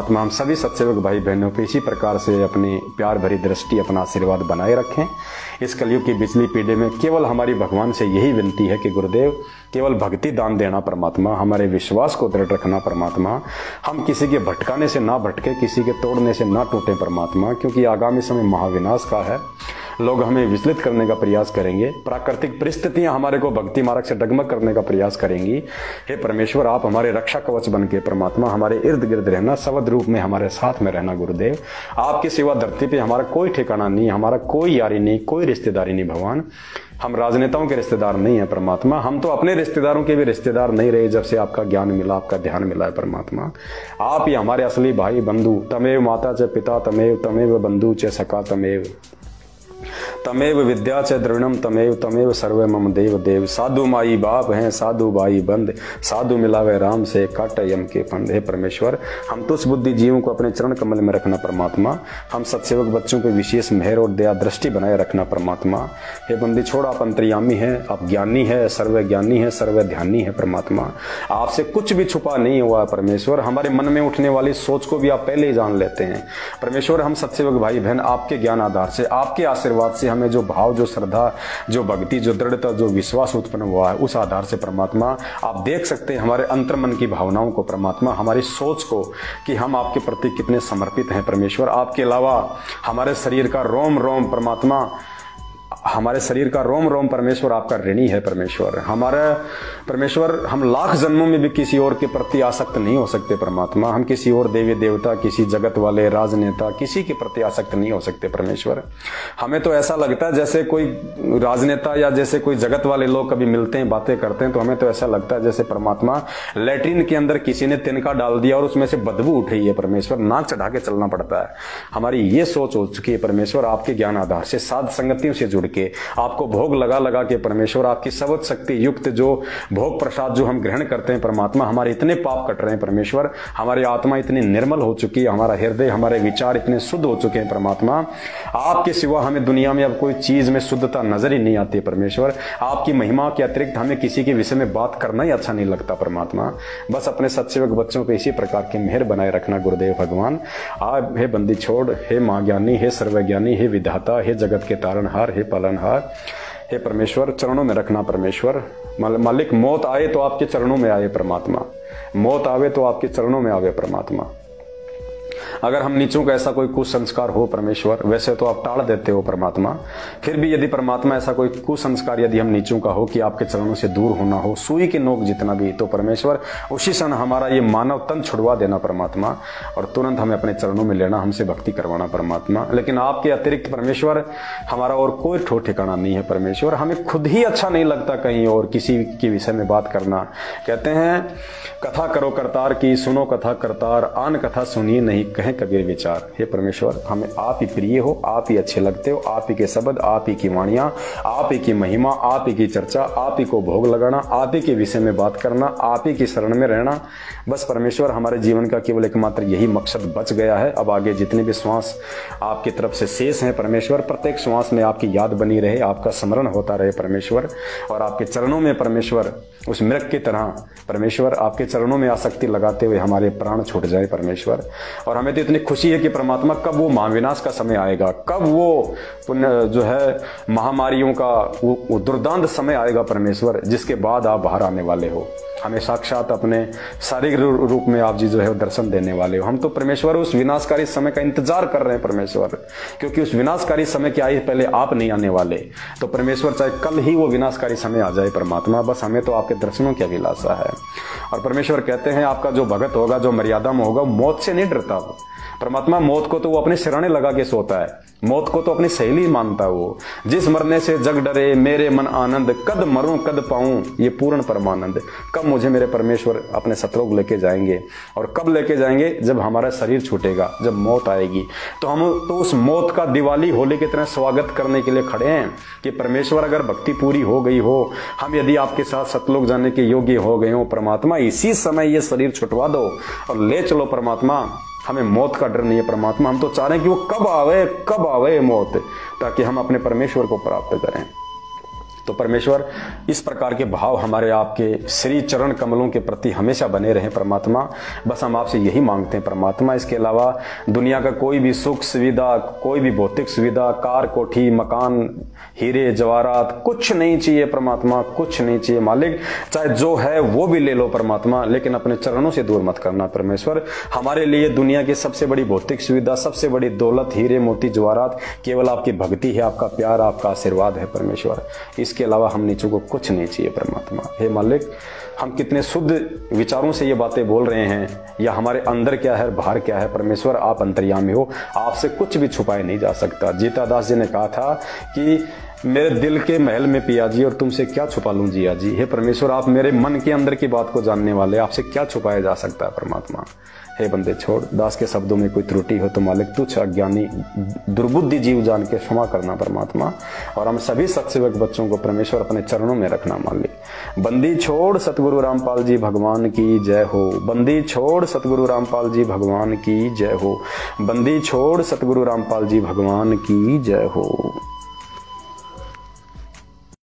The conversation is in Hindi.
परमात्मा हम सभी सत्सेवक भाई बहनों को इसी प्रकार से अपनी प्यार भरी दृष्टि, अपना आशीर्वाद बनाए रखें। इस कलयुग की बिजली पीढ़ी में केवल हमारी भगवान से यही विनती है कि गुरुदेव केवल भक्ति दान देना परमात्मा, हमारे विश्वास को दृढ़ रखना परमात्मा, हम किसी के भटकाने से ना भटके, किसी के तोड़ने से ना टूटे परमात्मा, क्योंकि आगामी समय महाविनाश का है। लोग हमें विचलित करने का प्रयास करेंगे, प्राकृतिक परिस्थितियां हमारे को भक्ति मार्ग से डगमग करने का प्रयास करेंगी। हे परमेश्वर, आप हमारे रक्षा कवच बन के परमात्मा हमारे इर्द गिर्द रहना, शब्द रूप में हमारे साथ में रहना गुरुदेव। आपके सिवा धरती पे हमारा कोई ठिकाना नहीं, हमारा कोई यारी नहीं, कोई रिश्तेदारी नहीं भगवान। हम राजनेताओं के रिश्तेदार नहीं है परमात्मा, हम तो अपने रिश्तेदारों के भी रिश्तेदार नहीं रहे जब से आपका ज्ञान मिला, आपका ध्यान मिला है परमात्मा। आप ही हमारे असली भाई बंधु, तमेव माता च पिता तमेव, तमेव बंधु च सखा तमेव, तमेव विद्या च द्रविणम तमेव, तमेव सर्व मम देव देव। साधु माई बाप हैं, साधु भाई बंद, साधु मिलावे राम से काट यम के फंद। हे परमेश्वर, हम तुच्छ बुद्धि जीवों को अपने चरण कमल में रखना परमात्मा, हम सत्सेवक बच्चों पे विशेष मेहर और दया दृष्टि बनाए रखना परमात्मा। हे बंदी छोड़, आप अंतर्यामी है, आप ज्ञानी है, सर्व ज्ञानी है, सर्व ध्यानी है परमात्मा। आपसे कुछ भी छुपा नहीं हुआ परमेश्वर, हमारे मन में उठने वाली सोच को भी आप पहले ही जान लेते हैं परमेश्वर। हम सत्सेवक भाई बहन आपके ज्ञान आधार से, आपके आशीर्वाद से हमें जो भाव, जो श्रद्धा, जो भक्ति, जो दृढ़ता, जो विश्वास उत्पन्न हुआ है, उस आधार से परमात्मा आप देख सकते हैं हमारे अंतर्मन की भावनाओं को परमात्मा, हमारी सोच को कि हम आपके प्रति कितने समर्पित हैं परमेश्वर। आपके अलावा हमारे शरीर का रोम रोम परमात्मा, हमारे शरीर का रोम रोम परमेश्वर आपका ऋणी है परमेश्वर। हमारे परमेश्वर, हम लाख जन्मों में भी किसी और के प्रति आसक्त नहीं हो सकते परमात्मा। हम किसी और देवी देवता, किसी जगत वाले राजनेता, किसी के प्रति आसक्त नहीं हो सकते परमेश्वर। हमें तो ऐसा लगता है जैसे कोई राजनेता या जैसे कोई जगत वाले लोग कभी मिलते हैं, बातें करते हैं, तो हमें तो ऐसा लगता है जैसे परमात्मा लैट्रिन के अंदर किसी ने तिनका डाल दिया और उसमें से बदबू उठ रही है परमेश्वर, नाक चढ़ा के चलना पड़ता है। हमारी ये सोच हो चुकी है परमेश्वर। आपके ज्ञान आधार से, साध संगतियों से जुड़ के, आपको भोग लगा लगा के परमेश्वर, आपकी सबद शक्ति युक्त जो भोग प्रसाद जो हम ग्रहण करते हैं परमात्मा, हमारे इतने पाप कट रहे हैं परमेश्वर, हमारी आत्मा इतनी निर्मल हो चुकी है, हमारा हृदय, हमारे विचार इतने शुद्ध हो चुके हैं परमात्मा। आपके सिवा हमें दुनिया में अब कोई चीज में शुद्धता नजर ही नहीं आती परमेश्वर। आपकी महिमा के अतिरिक्त हमें किसी के विषय में बात करना ही अच्छा नहीं लगता परमात्मा। बस अपने सत्सेवक बच्चों पे इसी प्रकार की मेहर बनाए रखना गुरुदेव भगवान। आप हे बंदी छोड़, हे महाज्ञानी, हे सर्वज्ञानी, हे विधाता, हे जगत के तारणहार, हे पालनहार, हे परमेश्वर, चरणों में रखना परमेश्वर। मालिक, मौत आए तो आपके चरणों में आए परमात्मा, मौत आवे तो आपके चरणों में आवे परमात्मा। अगर हम नीचों का ऐसा कोई कुसंस्कार हो परमेश्वर, वैसे तो आप टाल देते हो परमात्मा, फिर भी यदि परमात्मा ऐसा कोई कुसंस्कार यदि हम नीचों का हो कि आपके चरणों से दूर होना हो, सुई की नोक जितना भी, तो परमेश्वर उसी क्षण हमारा ये मानव तन छुड़वा देना परमात्मा और तुरंत हमें अपने चरणों में लेना, हमसे भक्ति करवाना परमात्मा। लेकिन आपके अतिरिक्त परमेश्वर हमारा और कोई ठोर ठिकाना नहीं है परमेश्वर। हमें खुद ही अच्छा नहीं लगता कहीं और किसी के विषय में बात करना। कहते हैं कथा करो करतार की, सुनो कथा करतार, आन कथा सुनिए नहीं कहें कबीर विचार। हे परमेश्वर, हमें आप ही प्रिय हो, आप ही अच्छे लगते हो, आप ही के शब्द, आप ही की वाणियां, आप ही की महिमा, आप ही की चर्चा, आप ही को भोग लगाना, आप ही के विषय में बात करना, आप ही की शरण में रहना। बस परमेश्वर, हमारे जीवन का केवल एकमात्र यही मकसद बच गया है। अब आगे जितने भी श्वास आपकी तरफ से शेष हैं परमेश्वर, प्रत्येक श्वास में आपकी याद बनी रहे, आपका स्मरण होता रहे परमेश्वर, और आपके चरणों में परमेश्वर उस मृग की तरह परमेश्वर आपके चरणों में आसक्ति लगाते हुए हमारे प्राण छूट जाए परमेश्वर। और हमें तो इतनी खुशी है कि परमात्मा कब वो महाविनाश का समय आएगा, कब वो जो है महामारियों का वो दुर्दांत समय आएगा परमेश्वर, जिसके बाद आप बाहर आने वाले हो, हमें साक्षात अपने शारीरिक रूप में आप जी जो है दर्शन देने वाले हो। हम तो परमेश्वर उस विनाशकारी समय का इंतजार कर रहे हैं परमेश्वर, क्योंकि उस विनाशकारी समय के आए पहले आप नहीं आने वाले। तो परमेश्वर चाहे कल ही वो विनाशकारी समय आ जाए परमात्मा, बस हमें तो आपके दर्शनों की अभिलाषा है। और परमेश्वर कहते हैं आपका जो भगत होगा, जो मर्यादा में होगा, मौत से नहीं डरता वो परमात्मा। मौत को तो वो अपने सिराने लगा के सोता है, मौत को तो अपनी सहेली मानता वो। जिस मरने से जग डरे मेरे मन आनंद, कद मरूं कद पाऊं ये पूर्ण परमानंद। कब मुझे मेरे परमेश्वर अपने सतलोक लेके जाएंगे, और कब लेके जाएंगे? जब हमारा शरीर छूटेगा, जब मौत आएगी। तो हम तो उस मौत का दिवाली होली की तरह स्वागत करने के लिए खड़े हैं कि परमेश्वर अगर भक्ति पूरी हो गई हो, हम यदि आपके साथ सतलोक जाने के योग्य हो गए हो परमात्मा, इसी समय ये शरीर छुटवा दो और ले चलो परमात्मा। हमें मौत का डर नहीं है परमात्मा, हम तो चाह रहे हैं कि वो कब आवे मौत, ताकि हम अपने परमेश्वर को प्राप्त करें। तो परमेश्वर इस प्रकार के भाव हमारे आपके श्री चरण कमलों के प्रति हमेशा बने रहें परमात्मा। बस हम आपसे यही मांगते हैं परमात्मा। इसके अलावा दुनिया का कोई भी सुख सुविधा, कोई भी भौतिक सुविधा, कार कोठी मकान हीरे जवाहरात कुछ नहीं चाहिए परमात्मा, कुछ नहीं चाहिए मालिक। चाहे जो है वो भी ले लो परमात्मा, लेकिन अपने चरणों से दूर मत करना परमेश्वर। हमारे लिए दुनिया की सबसे बड़ी भौतिक सुविधा, सबसे बड़ी दौलत, हीरे मोती जवाहरात केवल आपकी भक्ति है, आपका प्यार, आपका आशीर्वाद है परमेश्वर। इसके अलावा हम नीचों को कुछ नहीं चाहिए परमात्मा। हे मालिक, हम कितने शुद्ध विचारों से ये बातें बोल रहे हैं, या हमारे अंदर क्या है बाहर क्या है परमेश्वर, आप अंतर्यामी हो, आपसे कुछ भी छुपाया नहीं जा सकता। जीता दास जी ने कहा था कि मेरे दिल के महल में पिया जी और तुमसे क्या छुपा लूं जिया जी। हे परमेश्वर, आप मेरे मन के अंदर की बात को जानने वाले, आपसे क्या छुपाया जा सकता है परमात्मा। हे बंदे छोड़, दास के शब्दों में कोई त्रुटि हो तो मालिक तुच्छ अज्ञानी दुर्बुद्धि जीव जान के क्षमा करना परमात्मा। और हम सभी सत्सेवक बच्चों को परमेश्वर अपने चरणों में रखना मालिक। बंदी छोड़ सतगुरु रामपाल जी भगवान की जय हो। बंदी छोड़ सतगुरु रामपाल जी भगवान की जय हो। बंदी छोड़ सतगुरु रामपाल जी भगवान की जय हो।